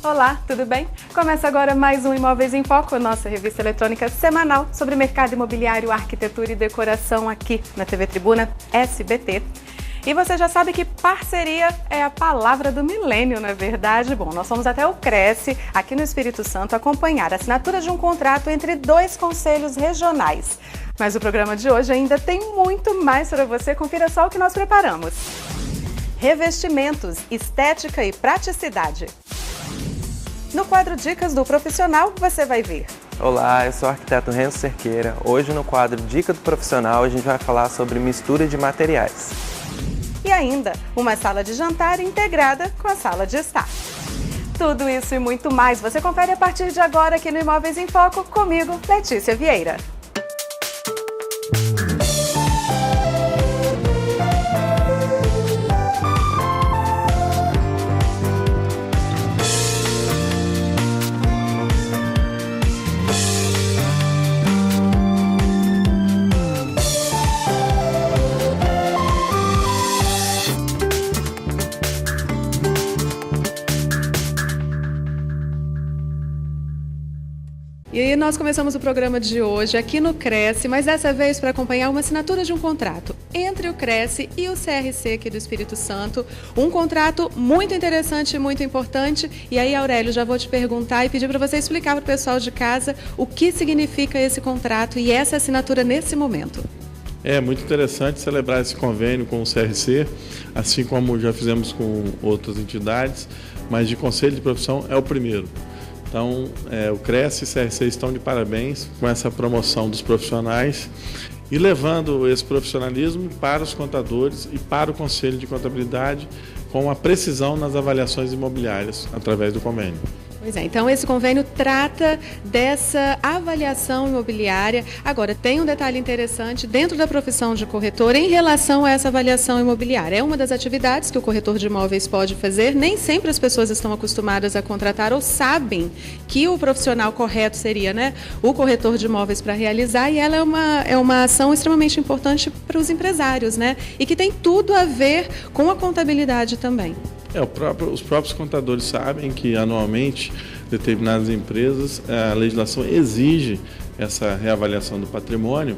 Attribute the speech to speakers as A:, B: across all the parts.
A: Olá, tudo bem? Começa agora mais um Imóveis em Foco, nossa revista eletrônica semanal sobre mercado imobiliário, arquitetura e decoração aqui na TV Tribuna SBT. E você já sabe que parceria é a palavra do milênio, não é verdade? Bom, nós fomos até o Cresce, aqui no Espírito Santo, acompanhar a assinatura de um contrato entre dois conselhos regionais. Mas o programa de hoje ainda tem muito mais para você. Confira só o que nós preparamos. Revestimentos, estética e praticidade. No quadro Dicas do Profissional, você vai ver.
B: Olá, eu sou o arquiteto Renzo Cerqueira. Hoje no quadro Dica do Profissional a gente vai falar sobre mistura de materiais.
A: E ainda, uma sala de jantar integrada com a sala de estar. Tudo isso e muito mais você confere a partir de agora aqui no Imóveis em Foco, comigo, Letícia Vieira. E aí nós começamos o programa de hoje aqui no Cresce, mas dessa vez para acompanhar uma assinatura de um contrato entre o Cresce e o CRC aqui do Espírito Santo. Um contrato muito interessante e muito importante. E aí, Aurélio, já vou te perguntar e pedir para você explicar para o pessoal de casa o que significa esse contrato e essa assinatura nesse momento.
C: É muito interessante celebrar esse convênio com o CRC, assim como já fizemos com outras entidades, mas de conselho de profissão é o primeiro. Então, o Cresce e o CRC estão de parabéns com essa promoção dos profissionais e levando esse profissionalismo para os contadores e para o Conselho de Contabilidade com a precisão nas avaliações imobiliárias através do convênio.
A: Pois é, então esse convênio trata dessa avaliação imobiliária. Agora, tem um detalhe interessante dentro da profissão de corretor em relação a essa avaliação imobiliária. É uma das atividades que o corretor de imóveis pode fazer. Nem sempre as pessoas estão acostumadas a contratar ou sabem que o profissional correto seria, o corretor de imóveis para realizar, e ela é uma ação extremamente importante para os empresários, e que tem tudo a ver com a contabilidade também.
C: Os próprios contadores sabem que anualmente determinadas empresas, a legislação exige essa reavaliação do patrimônio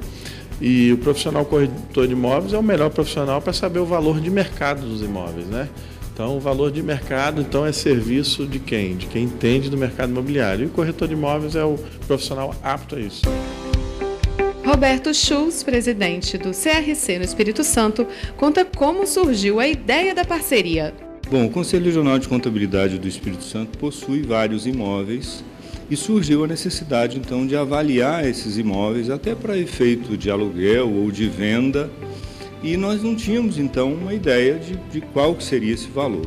C: e o profissional corretor de imóveis é o melhor profissional para saber o valor de mercado dos imóveis, Então, o valor de mercado é serviço de quem? De quem entende do mercado imobiliário. E o corretor de imóveis é o profissional apto a isso.
A: Roberto Schultz, presidente do CRC no Espírito Santo, conta como surgiu a ideia da parceria.
D: Bom, o Conselho Regional de Contabilidade do Espírito Santo possui vários imóveis e surgiu a necessidade, então, de avaliar esses imóveis até para efeito de aluguel ou de venda, e nós não tínhamos, então, uma ideia de qual que seria esse valor.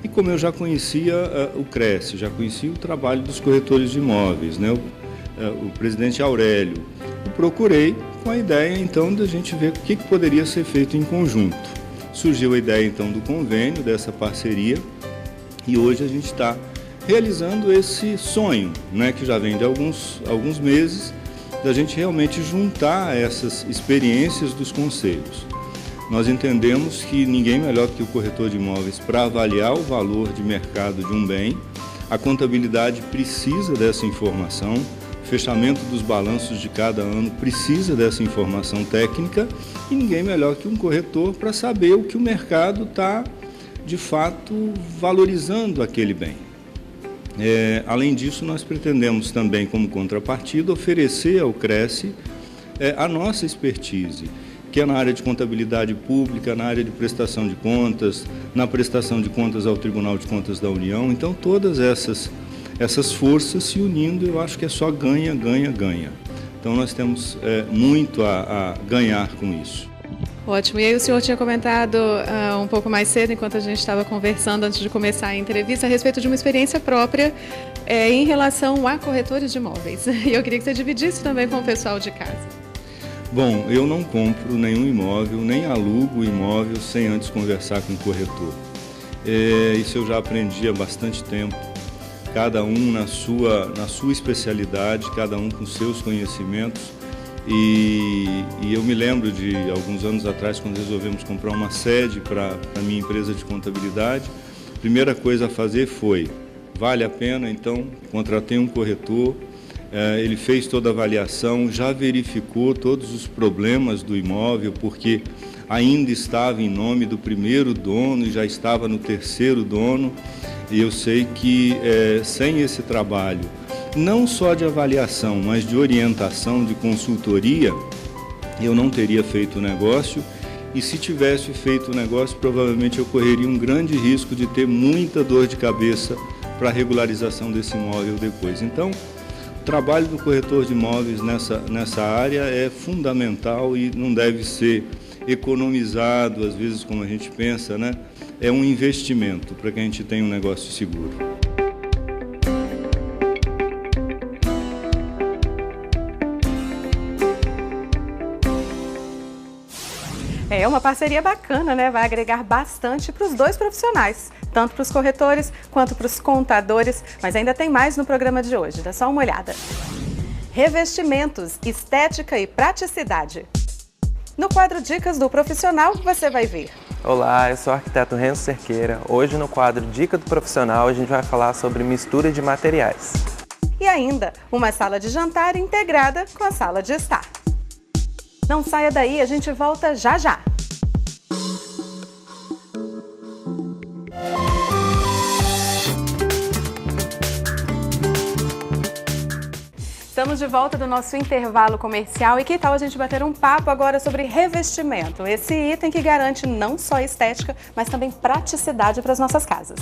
D: E como eu já conhecia o Cresce, já conhecia o trabalho dos corretores de imóveis, o presidente Aurélio, eu procurei com a ideia, então, de a gente ver o que poderia ser feito em conjunto. Surgiu a ideia, então, do convênio, dessa parceria, e hoje a gente está realizando esse sonho, que já vem de alguns meses, da gente realmente juntar essas experiências dos conselhos. Nós entendemos que ninguém melhor que o corretor de imóveis para avaliar o valor de mercado de um bem. A contabilidade precisa dessa informação, o fechamento dos balanços de cada ano precisa dessa informação técnica e ninguém melhor que um corretor para saber o que o mercado está, de fato, valorizando aquele bem. Além disso, nós pretendemos também, como contrapartida, oferecer ao Cresce a nossa expertise, que é na área de contabilidade pública, na área de prestação de contas, na prestação de contas ao Tribunal de Contas da União. Então, todas essas forças se unindo, eu acho que é só ganha, ganha, ganha. Então nós temos muito a ganhar com isso.
A: Ótimo. E aí o senhor tinha comentado um pouco mais cedo, enquanto a gente estava conversando antes de começar a entrevista, a respeito de uma experiência própria em relação a corretores de imóveis. E eu queria que você dividisse também com o pessoal de casa.
D: Bom, eu não compro nenhum imóvel, nem alugo imóvel sem antes conversar com o corretor. Isso eu já aprendi há bastante tempo. Cada um na sua especialidade, cada um com seus conhecimentos. E eu me lembro de alguns anos atrás, quando resolvemos comprar uma sede para a minha empresa de contabilidade, a primeira coisa a fazer foi vale a pena, então contratei um corretor, ele fez toda a avaliação, já verificou todos os problemas do imóvel, porque ainda estava em nome do primeiro dono e já estava no terceiro dono, e eu sei que sem esse trabalho, não só de avaliação, mas de orientação, de consultoria, eu não teria feito o negócio, e se tivesse feito o negócio, provavelmente eu correria um grande risco de ter muita dor de cabeça para a regularização desse imóvel depois. Então, o trabalho do corretor de imóveis nessa área é fundamental e não deve ser economizado, às vezes, como a gente pensa, né? É um investimento para que a gente tenha um negócio seguro.
A: É uma parceria bacana, né? Vai agregar bastante para os dois profissionais, tanto para os corretores quanto para os contadores, mas ainda tem mais no programa de hoje, dá só uma olhada. Revestimentos, estética e praticidade. No quadro Dicas do Profissional, você vai ver.
B: Olá, eu sou o arquiteto Renzo Cerqueira. Hoje no quadro Dica do Profissional a gente vai falar sobre mistura de materiais.
A: E ainda, uma sala de jantar integrada com a sala de estar. Não saia daí, a gente volta já já. Estamos de volta do nosso intervalo comercial e que tal a gente bater um papo agora sobre revestimento, esse item que garante não só estética, mas também praticidade para as nossas casas.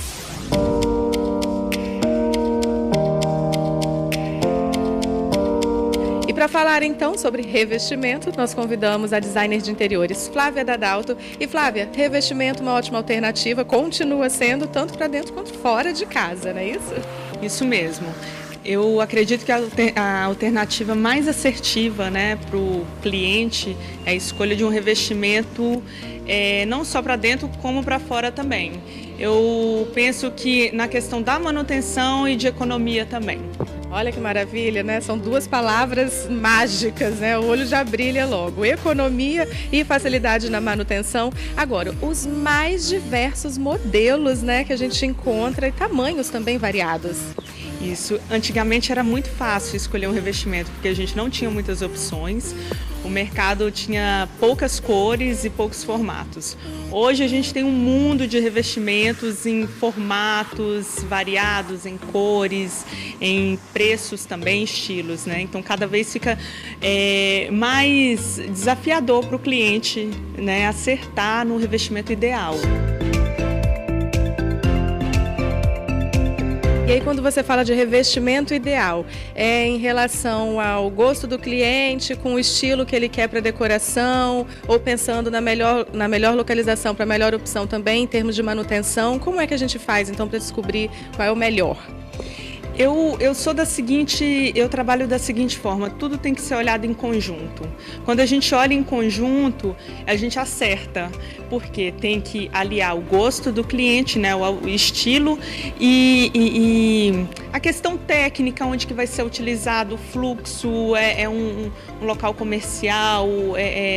A: E para falar então sobre revestimento, nós convidamos a designer de interiores Flávia Dadalto. E Flávia, revestimento uma ótima alternativa, continua sendo tanto para dentro quanto fora de casa, não é isso?
E: Isso mesmo. Eu acredito que a alternativa mais assertiva, né, para o cliente é a escolha de um revestimento não só para dentro como para fora também. Eu penso que na questão da manutenção e de economia também.
A: Olha que maravilha, né? São duas palavras mágicas, né? O olho já brilha logo. Economia e facilidade na manutenção. Agora, os mais diversos modelos, né, que a gente encontra e tamanhos também variados.
E: Isso. Antigamente era muito fácil escolher um revestimento, porque a gente não tinha muitas opções. O mercado tinha poucas cores e poucos formatos. Hoje a gente tem um mundo de revestimentos em formatos variados, em cores, em preços também, estilos, né? Então cada vez fica mais desafiador para o cliente, né, acertar no revestimento ideal.
A: E aí, quando você fala de revestimento ideal, é em relação ao gosto do cliente, com o estilo que ele quer para decoração, ou pensando na melhor localização, para a melhor opção também, em termos de manutenção? Como é que a gente faz, então, para descobrir qual é o melhor?
E: Eu trabalho da seguinte forma, tudo tem que ser olhado em conjunto. Quando a gente olha em conjunto, a gente acerta, porque tem que aliar o gosto do cliente, né, o estilo e a questão técnica, onde que vai ser utilizado o fluxo, um local comercial,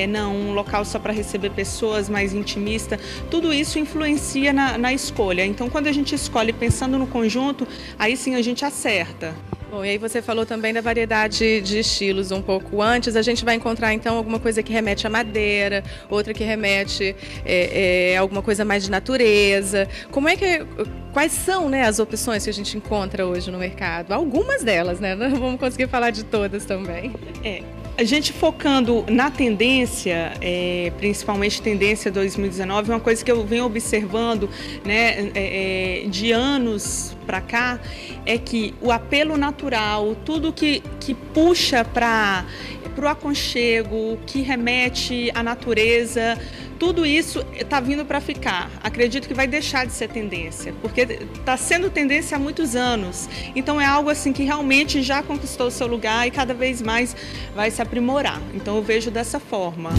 E: não um local só para receber pessoas, mais intimista. Tudo isso influencia na escolha. Então, quando a gente escolhe pensando no conjunto, aí sim a gente acerta.
A: Bom, e aí você falou também da variedade de estilos um pouco antes. A gente vai encontrar então alguma coisa que remete à madeira, outra que remete a alguma coisa mais de natureza. Quais são, né, as opções que a gente encontra hoje no mercado? Algumas delas, né? Não vamos conseguir falar de todas também.
E: A gente focando na tendência, principalmente tendência 2019, uma coisa que eu venho observando, né, de anos para cá, é que o apelo natural, tudo que puxa para o aconchego, que remete à natureza, tudo isso está vindo para ficar. Acredito que vai deixar de ser tendência, porque está sendo tendência há muitos anos. Então é algo assim que realmente já conquistou o seu lugar e cada vez mais vai se aprimorar. Então eu vejo dessa forma.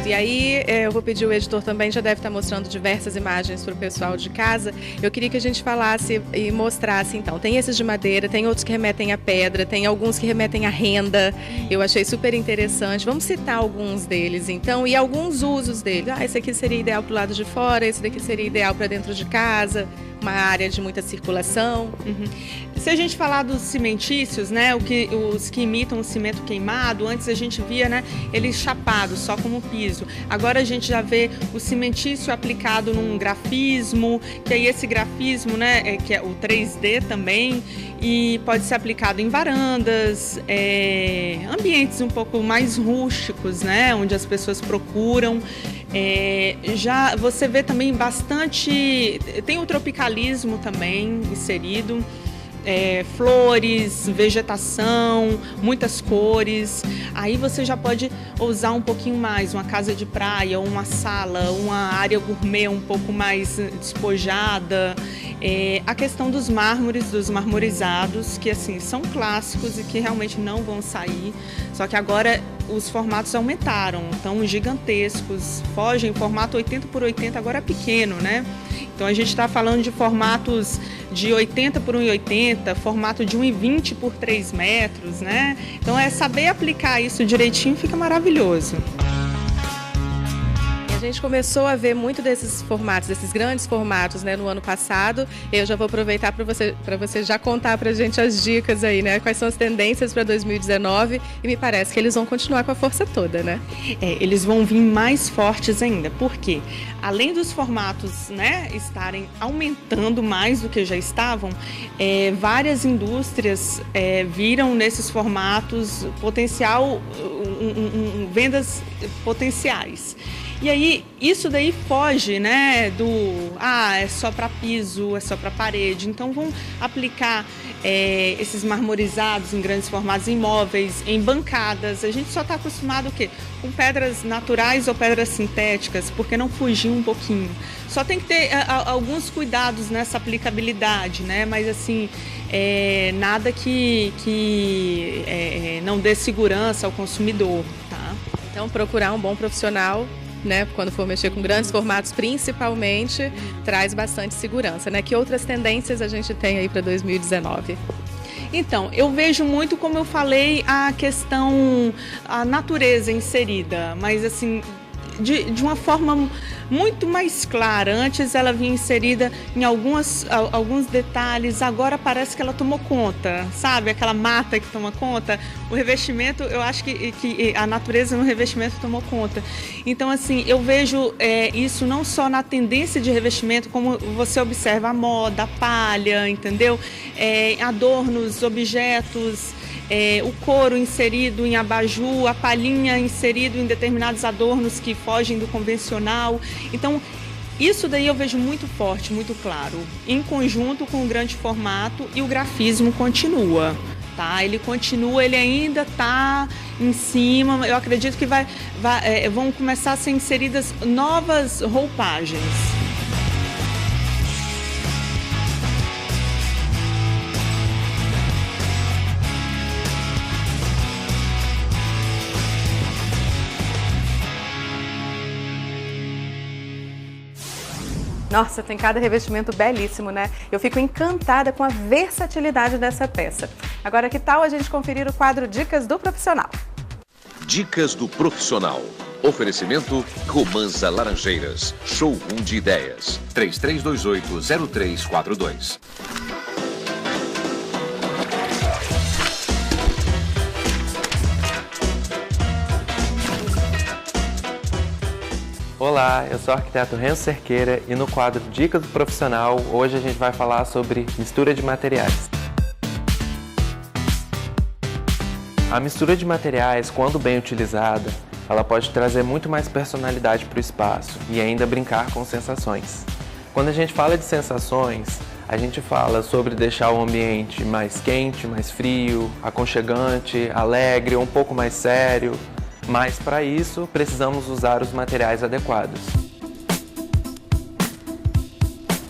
A: E aí, eu vou pedir, o editor também já deve estar mostrando diversas imagens para o pessoal de casa. Eu queria que a gente falasse e mostrasse, então. Tem esses de madeira, tem outros que remetem à pedra, tem alguns que remetem à renda. Eu achei super interessante. Vamos citar alguns deles, então, e alguns usos dele. Esse aqui seria ideal para o lado de fora, esse daqui seria ideal para dentro de casa, uma área de muita circulação.
E: Se a gente falar dos cimentícios, né, os que imitam o cimento queimado, antes a gente via, né, ele chapado, só como piso. Agora a gente já vê o cimentício aplicado num grafismo, que aí esse grafismo, né, que é o 3D também, e pode ser aplicado em varandas, ambientes um pouco mais rústicos, né, onde as pessoas procuram. Já você vê também bastante, tem o tropicalismo também inserido, flores, vegetação, muitas cores. Aí você já pode usar um pouquinho mais, uma casa de praia, uma sala, uma área gourmet um pouco mais despojada. A questão dos mármores, dos marmorizados, que assim são clássicos e que realmente não vão sair, só que agora os formatos aumentaram, estão gigantescos, fogem, formato 80 por 80 agora é pequeno, né? Então a gente está falando de formatos de 80 por 1,80, formato de 1,20 por 3 metros, né? Então saber aplicar isso direitinho fica maravilhoso.
A: A gente começou a ver muito desses formatos, desses grandes formatos, né, no ano passado. Eu já vou aproveitar para você já contar para a gente as dicas aí, né? Quais são as tendências para 2019, e me parece que eles vão continuar com a força toda, né?
E: Eles vão vir mais fortes ainda, porque além dos formatos, né, estarem aumentando mais do que já estavam, várias indústrias viram nesses formatos potencial, vendas potenciais. E aí, isso daí foge, né, é só para piso, é só para parede. Então, vão aplicar esses marmorizados em grandes formatos, em móveis, em bancadas. A gente só está acostumado o quê? Com pedras naturais ou pedras sintéticas, porque não fugir um pouquinho. Só tem que ter alguns cuidados nessa aplicabilidade, né? Mas assim, nada que não dê segurança ao consumidor, tá?
A: Então, procurar um bom profissional, né, quando for mexer com grandes formatos, principalmente, traz bastante segurança, né? Que outras tendências a gente tem aí para 2019?
E: Então, eu vejo muito, como eu falei, a natureza inserida, mas assim, de uma forma muito mais clara. Antes ela vinha inserida em alguns detalhes, agora parece que ela tomou conta, sabe? Aquela mata que toma conta. O revestimento, eu acho que a natureza no revestimento tomou conta. Então, assim, eu vejo isso não só na tendência de revestimento, como você observa a moda, a palha, entendeu? Adornos, objetos, o couro inserido em abajur, a palhinha inserido em determinados adornos que fogem do convencional. Então, isso daí eu vejo muito forte, muito claro, em conjunto com o grande formato, e o grafismo continua, tá? Ele continua, ele ainda está em cima. Eu acredito que vão começar a ser inseridas novas roupagens.
A: Nossa, tem cada revestimento belíssimo, né? Eu fico encantada com a versatilidade dessa peça. Agora, que tal a gente conferir o quadro Dicas do Profissional?
F: Dicas do Profissional. Oferecimento Romanza Laranjeiras. Showroom de ideias. 3328-0342.
B: Olá, eu sou o arquiteto Renzo Cerqueira e no quadro Dicas do Profissional, hoje a gente vai falar sobre mistura de materiais. A mistura de materiais, quando bem utilizada, ela pode trazer muito mais personalidade para o espaço e ainda brincar com sensações. Quando a gente fala de sensações, a gente fala sobre deixar o ambiente mais quente, mais frio, aconchegante, alegre ou um pouco mais sério. Mas para isso, precisamos usar os materiais adequados.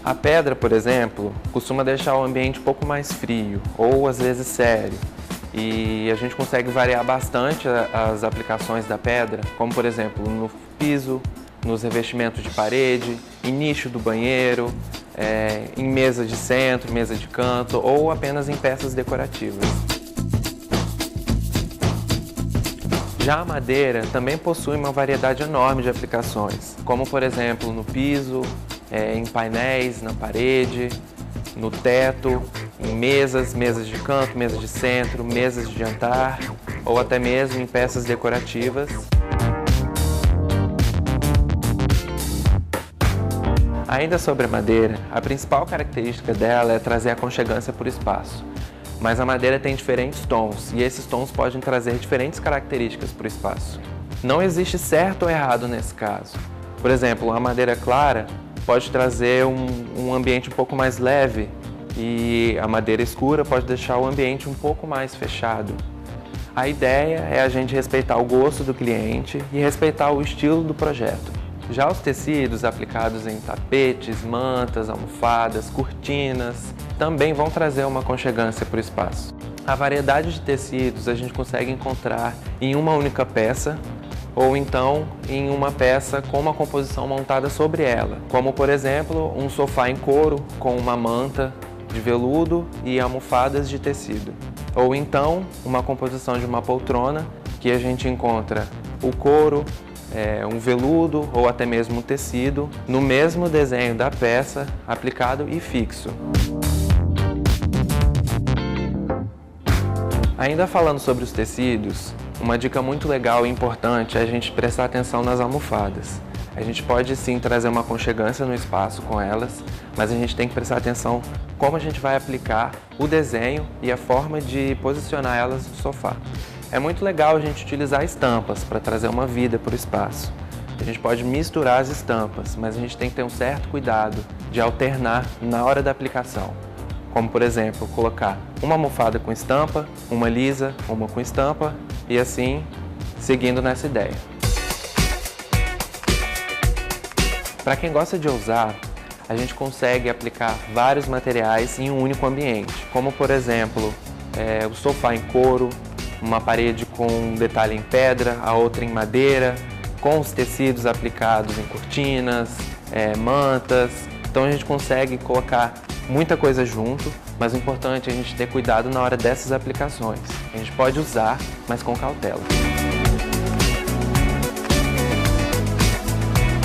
B: A pedra, por exemplo, costuma deixar o ambiente um pouco mais frio ou às vezes sério. E a gente consegue variar bastante as aplicações da pedra, como por exemplo no piso, nos revestimentos de parede, em nicho do banheiro, em mesa de centro, mesa de canto ou apenas em peças decorativas. Já a madeira também possui uma variedade enorme de aplicações, como por exemplo no piso, em painéis, na parede, no teto, em mesas de canto, mesas de centro, mesas de jantar ou até mesmo em peças decorativas. Ainda sobre a madeira, a principal característica dela é trazer aconchegância para o espaço. Mas a madeira tem diferentes tons e esses tons podem trazer diferentes características para o espaço. Não existe certo ou errado nesse caso. Por exemplo, a madeira clara pode trazer um ambiente um pouco mais leve e a madeira escura pode deixar o ambiente um pouco mais fechado. A ideia é a gente respeitar o gosto do cliente e respeitar o estilo do projeto. Já os tecidos aplicados em tapetes, mantas, almofadas, cortinas, também vão trazer uma aconchegância para o espaço. A variedade de tecidos a gente consegue encontrar em uma única peça ou então em uma peça com uma composição montada sobre ela, como por exemplo um sofá em couro com uma manta de veludo e almofadas de tecido. Ou então uma composição de uma poltrona que a gente encontra o couro, um veludo ou até mesmo um tecido no mesmo desenho da peça aplicado e fixo. Ainda falando sobre os tecidos, uma dica muito legal e importante é a gente prestar atenção nas almofadas. A gente pode sim trazer uma aconchegância no espaço com elas, mas a gente tem que prestar atenção como a gente vai aplicar o desenho e a forma de posicionar elas no sofá. É muito legal a gente utilizar estampas para trazer uma vida para o espaço. A gente pode misturar as estampas, mas a gente tem que ter um certo cuidado de alternar na hora da aplicação. Como, por exemplo, colocar uma almofada com estampa, uma lisa, uma com estampa e assim, seguindo nessa ideia. Para quem gosta de ousar, a gente consegue aplicar vários materiais em um único ambiente, como, por exemplo, o sofá em couro, uma parede com um detalhe em pedra, a outra em madeira, com os tecidos aplicados em cortinas, mantas. Então a gente consegue colocar muita coisa junto, mas o importante é a gente ter cuidado na hora dessas aplicações. A gente pode usar, mas com cautela.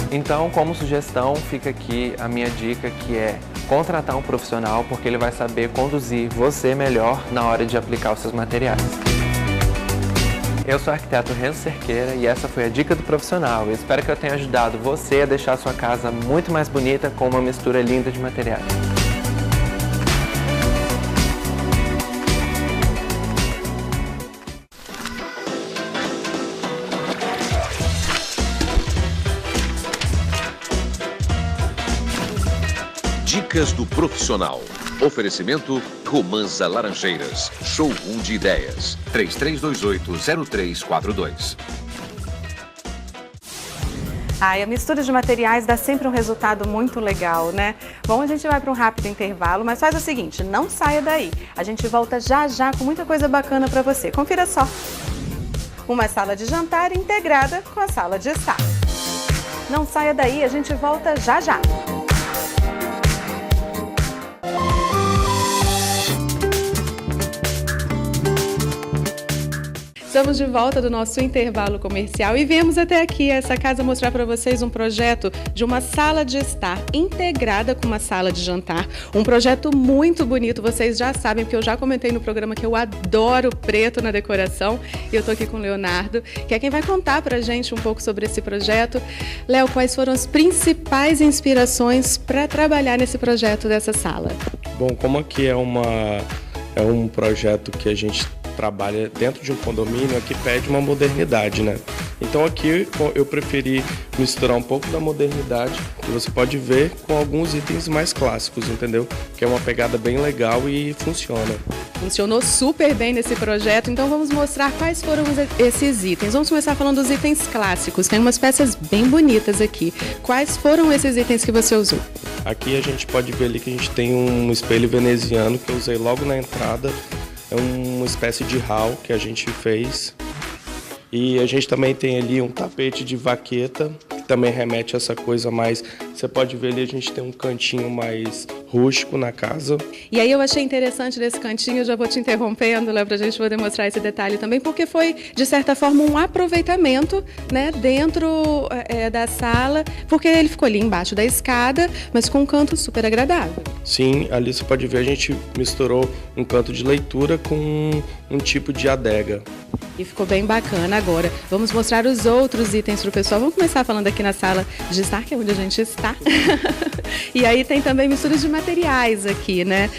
B: Então, como sugestão, fica aqui a minha dica, que é contratar um profissional, porque ele vai saber conduzir você melhor na hora de aplicar os seus materiais. Eu sou o arquiteto Renzo Cerqueira e essa foi a dica do profissional. Eu espero que eu tenha ajudado você a deixar a sua casa muito mais bonita com uma mistura linda de materiais.
F: Dicas do profissional. Oferecimento Romanza Laranjeiras. Showroom de ideias. 3328-0342.
A: A mistura de materiais dá sempre um resultado muito legal, né? Bom, a gente vai para um rápido intervalo, mas faz o seguinte, não saia daí. A gente volta já já com muita coisa bacana para você. Confira só. Uma sala de jantar integrada com a sala de estar. Não saia daí, a gente volta já já. Estamos de volta do nosso intervalo comercial e viemos até aqui essa casa mostrar para vocês um projeto de uma sala de estar integrada com uma sala de jantar. Um projeto muito bonito, vocês já sabem, porque eu já comentei no programa que eu adoro preto na decoração. E eu tô aqui com o Leonardo, que é quem vai contar pra gente um pouco sobre esse projeto. Léo, quais foram as principais inspirações para trabalhar nesse projeto dessa sala?
G: Bom, como aqui é um projeto que a gente trabalha dentro de um condomínio, aqui pede uma modernidade, né? Então aqui eu preferi misturar um pouco da modernidade, que você pode ver, com alguns itens mais clássicos, entendeu? Que é uma pegada bem legal e funciona.
A: Funcionou super bem nesse projeto, então vamos mostrar quais foram esses itens. Vamos começar falando dos itens clássicos, tem umas peças bem bonitas aqui. Quais foram esses itens que você usou?
G: Aqui a gente pode ver ali que a gente tem um espelho veneziano que eu usei logo na entrada. É uma espécie de hall que a gente fez. E a gente também tem ali um tapete de vaqueta que também remete a essa coisa mais... Você pode ver ali, a gente tem um cantinho mais rústico na casa.
A: E aí eu achei interessante desse cantinho, eu já vou te interrompendo, Léo, para a gente poder mostrar esse detalhe também, porque foi, de certa forma, um aproveitamento, né, dentro da sala, porque ele ficou ali embaixo da escada, mas com um canto super agradável.
G: Sim, ali você pode ver, a gente misturou um canto de leitura com um tipo de adega.
A: E ficou bem bacana. Agora, vamos mostrar os outros itens para o pessoal. Vamos começar falando aqui na sala de estar, que é onde a gente está. E aí tem também misturas de materiais aqui, né?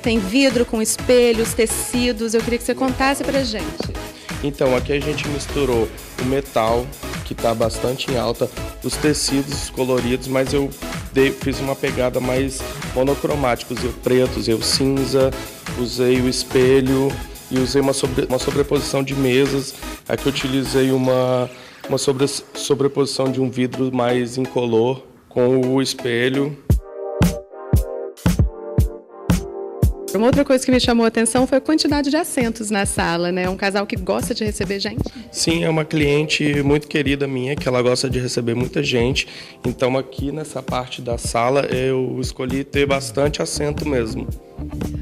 A: Tem vidro com espelhos, tecidos. Eu queria que você contasse pra gente.
G: Então, aqui a gente misturou o metal, que está bastante em alta, os tecidos coloridos, mas eu fiz uma pegada mais monocromática. Usei o preto, usei o cinza, usei o espelho e usei uma sobreposição de mesas. Aqui eu utilizei uma sobreposição de um vidro mais incolor com o espelho.
A: Uma outra coisa que me chamou a atenção foi a quantidade de assentos na sala, né? Um casal que gosta de receber gente.
G: Sim, é uma cliente muito querida minha, que ela gosta de receber muita gente. Então aqui nessa parte da sala eu escolhi ter bastante assento mesmo.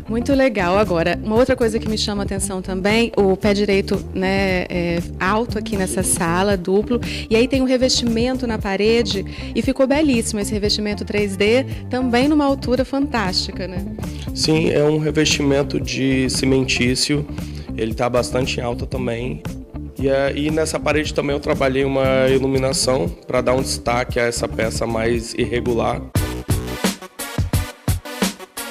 A: Muito legal. Agora, uma outra coisa que me chama a atenção também, o pé direito, né, alto aqui nessa sala, duplo, e aí tem um revestimento na parede e ficou belíssimo esse revestimento 3D, também numa altura fantástica, né?
G: Sim, é um revestimento de cimentício, ele está bastante em alta também. E nessa parede também eu trabalhei uma iluminação para dar um destaque a essa peça mais irregular.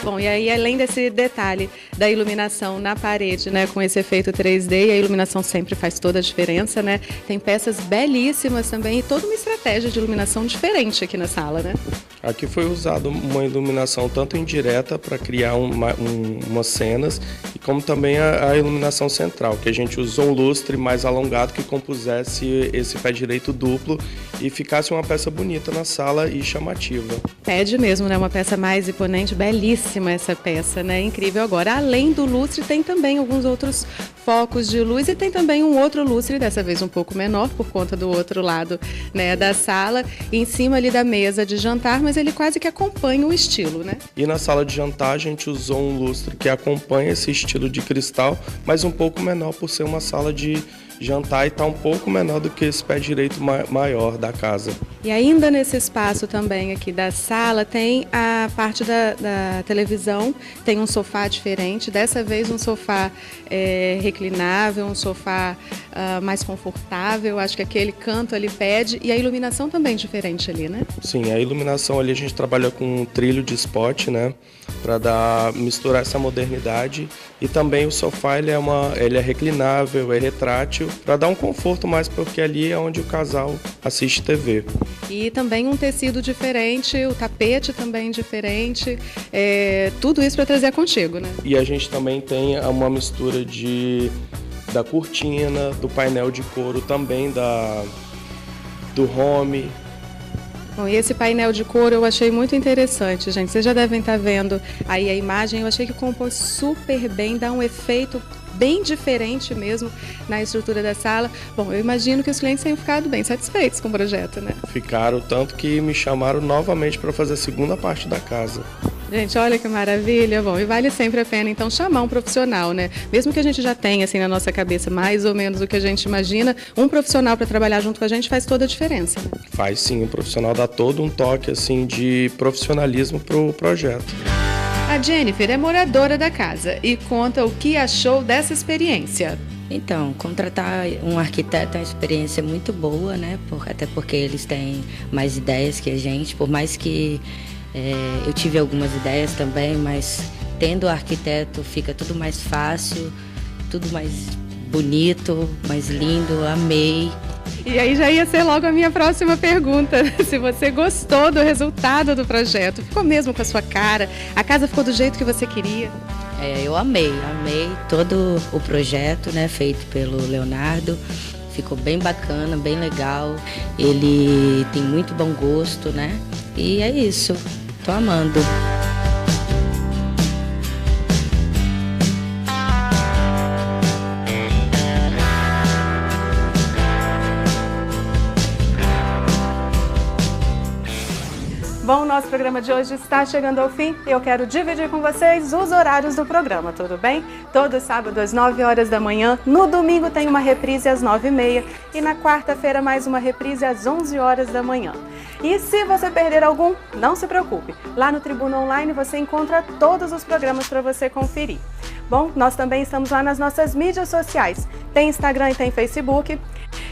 A: Bom, e aí além desse detalhe da iluminação na parede, né, com esse efeito 3D, e a iluminação sempre faz toda a diferença, né? Tem peças belíssimas também e toda uma estratégia de iluminação diferente aqui na sala, né?
G: Aqui foi usado uma iluminação tanto indireta para criar umas cenas, e como também a iluminação central, que a gente usou um lustre mais alongado que compusesse esse pé direito duplo e ficasse uma peça bonita na sala e chamativa.
A: Pede mesmo, né? Uma peça mais imponente, belíssima essa peça, né? Incrível. Agora, além do lustre, tem também alguns outros focos de luz e tem também um outro lustre, dessa vez um pouco menor, por conta do outro lado, né, da sala, em cima ali da mesa de jantar, mas ele quase que acompanha o estilo, né?
G: E na sala de jantar a gente usou um lustre que acompanha esse estilo de cristal, mas um pouco menor por ser uma sala de jantar e está um pouco menor do que esse pé direito maior da casa.
A: E ainda nesse espaço também aqui da sala tem a parte da televisão, tem um sofá diferente, dessa vez um sofá reclinável, um sofá mais confortável, acho que aquele canto ali pede, e a iluminação também diferente ali, né?
G: Sim, a iluminação ali a gente trabalha com um trilho de spot, né, para misturar essa modernidade, e também o sofá ele é reclinável, é retrátil, para dar um conforto mais, porque ali é onde o casal assiste TV.
A: E também um tecido diferente, o tapete também diferente, tudo isso para trazer aconchego, né?
G: E a gente também tem uma mistura da cortina, do painel de couro também, do home.
A: Bom, e esse painel de couro eu achei muito interessante, gente. Vocês já devem estar vendo aí a imagem, eu achei que compôs super bem, dá um efeito bem diferente mesmo na estrutura da sala. Bom, eu imagino que os clientes tenham ficado bem satisfeitos com o projeto, né?
G: Ficaram, tanto que me chamaram novamente para fazer a segunda parte da casa.
A: Gente, olha que maravilha. Bom, e vale sempre a pena, então, chamar um profissional, né? Mesmo que a gente já tenha, assim, na nossa cabeça, mais ou menos o que a gente imagina, um profissional para trabalhar junto com a gente faz toda a diferença, né?
G: Faz sim, o profissional dá todo um toque, assim, de profissionalismo pro projeto.
A: A Jennifer é moradora da casa e conta o que achou dessa experiência.
H: Então, contratar um arquiteto é uma experiência muito boa, né? Até porque eles têm mais ideias que a gente, por mais que eu tive algumas ideias também, mas tendo o arquiteto fica tudo mais fácil, tudo mais bonito, mais lindo, amei.
A: E aí já ia ser logo a minha próxima pergunta, se você gostou do resultado do projeto, ficou mesmo com a sua cara, a casa ficou do jeito que você queria?
H: Eu amei todo o projeto, né, feito pelo Leonardo. Ficou bem bacana, bem legal. Ele tem muito bom gosto, né? E é isso. Tô amando.
A: Bom, nosso programa de hoje está chegando ao fim e eu quero dividir com vocês os horários do programa, tudo bem? Todo sábado às 9 horas da manhã, no domingo tem uma reprise às 9h30 e na quarta-feira mais uma reprise às 11 horas da manhã. E se você perder algum, não se preocupe, lá no Tribuna Online você encontra todos os programas para você conferir. Bom, nós também estamos lá nas nossas mídias sociais, tem Instagram e tem Facebook.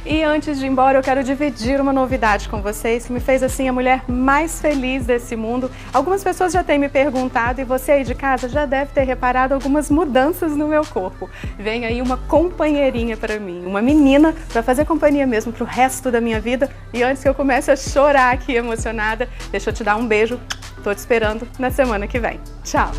A: E antes de ir embora, eu quero dividir uma novidade com vocês que me fez assim a mulher mais feliz desse mundo. Algumas pessoas já têm me perguntado e você aí de casa já deve ter reparado algumas mudanças no meu corpo. Vem aí uma companheirinha para mim, uma menina para fazer companhia mesmo pro resto da minha vida. E antes que eu comece a chorar aqui emocionada, deixa eu te dar um beijo. Tô te esperando na semana que vem. Tchau!